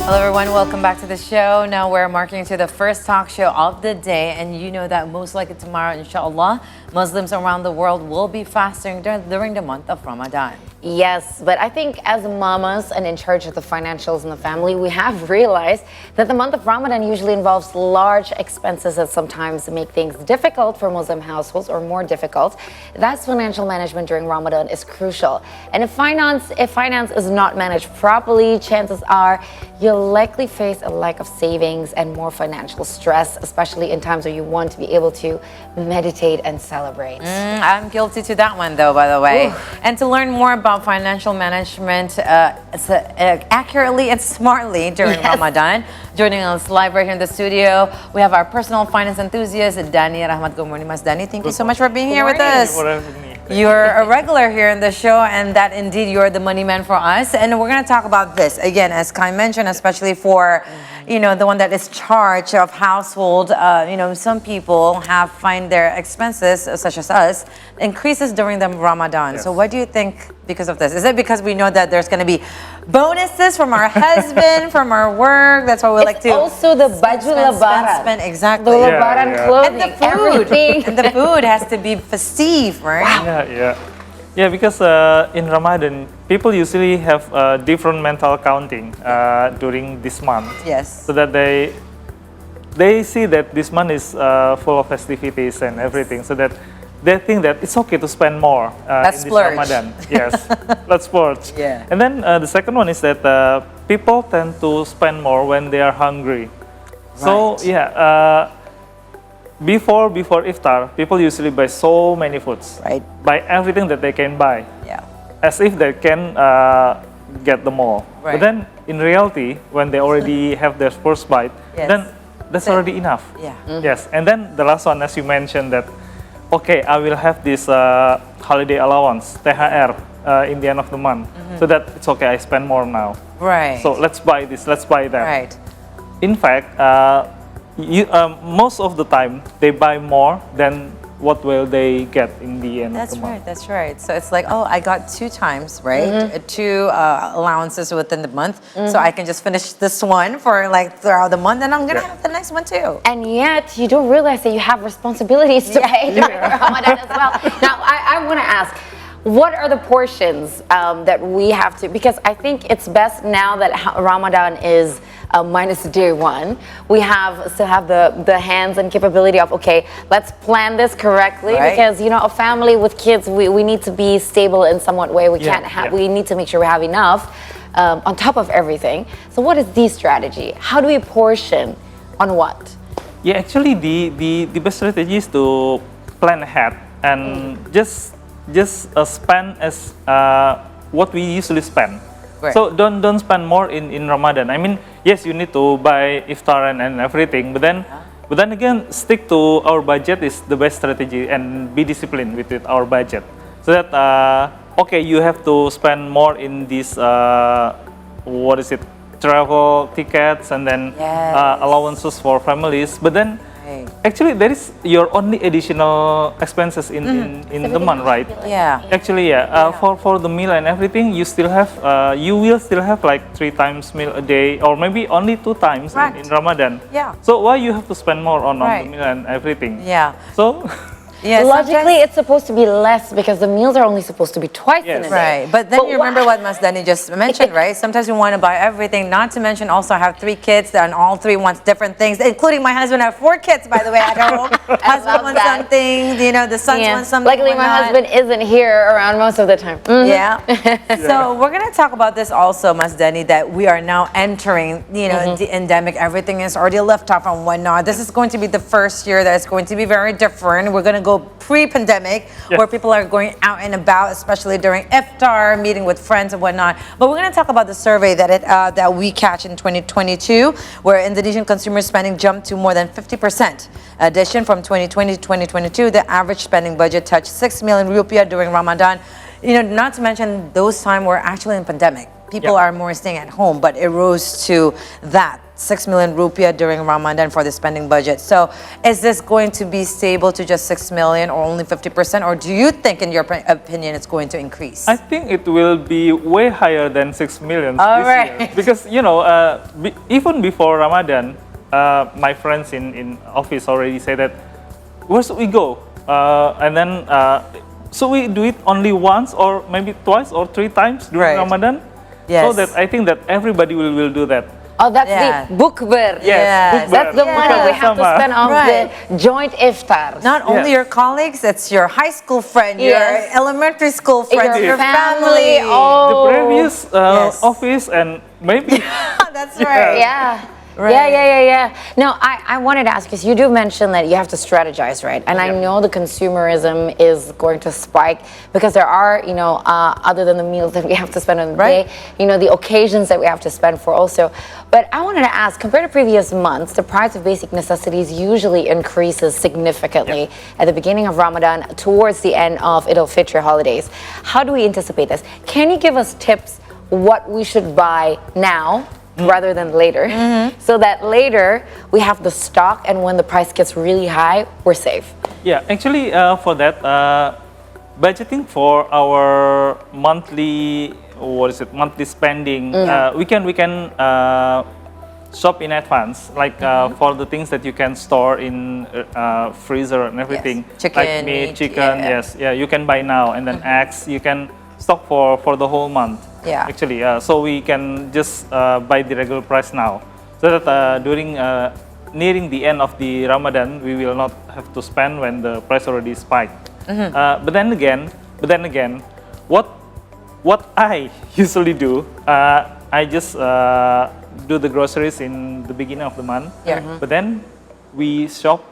Hello everyone, welcome back to the show. Now we're marking to the first talk show of the day, and you know that most likely tomorrow, inshallah, Muslims around the world will be fasting during the month of Ramadan. Yes, but I think as mamas and in charge of the financials in the family, we have realized that the month of Ramadan usually involves large expenses that sometimes make things difficult for Muslim households or more difficult. Thus, financial management during Ramadan is crucial. And if finance is not managed properly, chances are you'll likely face a lack of savings and more financial stress, especially in times where you want to be able to meditate and celebrate. I'm guilty to that one though, by the way. And to learn more about financial management accurately and smartly during Ramadan, joining us live right here in the studio, we have our personal finance enthusiast, Dani. Rachmat, good morning, Mas Dani. Thank you so much for being here with us. You're a regular here in the show, and that indeed you're the money man for us. And we're going to talk about this again, as Kai mentioned, especially for the one that is charged of household. Some people find their expenses, such as us, increases during the Ramadan. Yes. So what do you think because of this? Is it because we know that there's going to be bonuses from our husband, from our work? That's why we like to. Also the baju lebaran. Exactly. The lebaran clothing, and the food. everything. And the food has to be festive, right? Wow. Yeah, because in Ramadan, people usually have different mental counting during this month. Yes. So that they see that this month is full of festivities and everything, so that they think that it's okay to spend more in this Ramadan. Yes, let's splurge. Yeah. And then the second one is that people tend to spend more when they are hungry. Right. So before iftar, people usually buy so many foods. Right. Buy everything that they can buy. Yeah. As if they can get them all. Right. But then in reality, when they already have their first bite, then that's already enough. Yeah. Yes. And then the last one, as you mentioned, that okay, I will have this holiday allowance, THR, in the end of the month, so that it's okay, I spend more now. Right. So let's buy this, let's buy that. Right. In fact, most of the time they buy more than what will they get in the end of the month. That's right. So it's like, oh, I got 2 times, right? 2 allowances within the month. So I can just finish this one for throughout the month, and I'm going to have the next one too. And yet you don't realize that you have responsibilities to pay during Ramadan as well. Now, I want to ask, what are the portions that we have to, because I think it's best now that Ramadan is minus day 1, we still have the hands and capability of, okay, let's plan this correctly, because a family with kids, we need to be stable in somewhat way. We can't have, we need to make sure we have enough on top of everything. So what is the strategy? How do we portion on what? Yeah, actually the best strategy is to plan ahead and just spend as what we usually spend. Right. So don't spend more in Ramadan. I mean, yes, you need to buy iftar and everything, but then again, stick to our budget is the best strategy, and be disciplined with our budget. So that okay, you have to spend more in this travel tickets, and then allowances for families, but then actually there is your only additional expenses in the month, right? Yeah. Actually, for the meal and everything, you will still have like 3 times meal a day, or maybe only 2 times in Ramadan. Yeah. So why you have to spend more on the meal and everything? Yeah. So logically, it's supposed to be less because the meals are only supposed to be twice in a day. Right, but then you remember what Mas Dani just mentioned, right? Sometimes we want to buy everything, not to mention also I have 3 kids and all 3 want different things, including my husband. I have 4 kids, by the way, at home. Husband wants something, the sons want something. Luckily, my husband isn't here around most of the time. Yeah. So we're going to talk about this also, Mas Dani, that we are now entering, the endemic. Everything is already left off and whatnot. This is going to be the first year that it's going to be very different. We're going to go pre-pandemic, where people are going out and about, especially during iftar, meeting with friends and whatnot. But we're going to talk about the survey that we catch in 2022, where Indonesian consumer spending jumped to more than 50%. Addition from 2020 to 2022, the average spending budget touched 6 million rupiah during Ramadan. Not to mention those times were actually in pandemic. People are more staying at home, but it rose to that 6 million rupiah during Ramadan for the spending budget. So is this going to be stable to just 6 million or only 50%? Or do you think, in your opinion, it's going to increase? I think it will be way higher than 6 million All this right. year. Because, even before Ramadan, my friends in office already say that, where should we go? And then, so we do it only once or maybe twice or 3 times during Right. Ramadan? Yes. So that I think that everybody will do that. Oh, that's Yeah. the bukber. Yes, bukber. That's the money we have to Sama. spend on Right. the joint iftar. Not only Yes. your colleagues, it's your high school friend, Yes. your elementary school friends, Your your family. family. The Oh. previous Yes. office and maybe That's right. Yeah. Right. Yeah. No, I wanted to ask, because you do mention that you have to strategize, right? And I Yeah. know the consumerism is going to spike because there are, other than the meals that we have to spend on the Right. day, the occasions that we have to spend for also. But I wanted to ask, compared to previous months, the price of basic necessities usually increases significantly at the beginning of Ramadan towards the end of Eid al-Fitr holidays. How do we anticipate this? Can you give us tips what we should buy now rather than later, so that later we have the stock, and when the price gets really high, we're safe? Yeah, actually, for that, budgeting for our monthly spending, we can shop in advance, like for the things that you can store in freezer and everything, Chicken, like meat, meat, chicken. yeah. Yes, yeah, you can buy now, and then eggs you can stock for the whole month. Yeah. Actually, so we can just buy the regular price now, so that during nearing the end of the Ramadan, we will not have to spend when the price already spiked. But then again, what I usually do, I just do the groceries in the beginning of the month. Yeah. But then we shop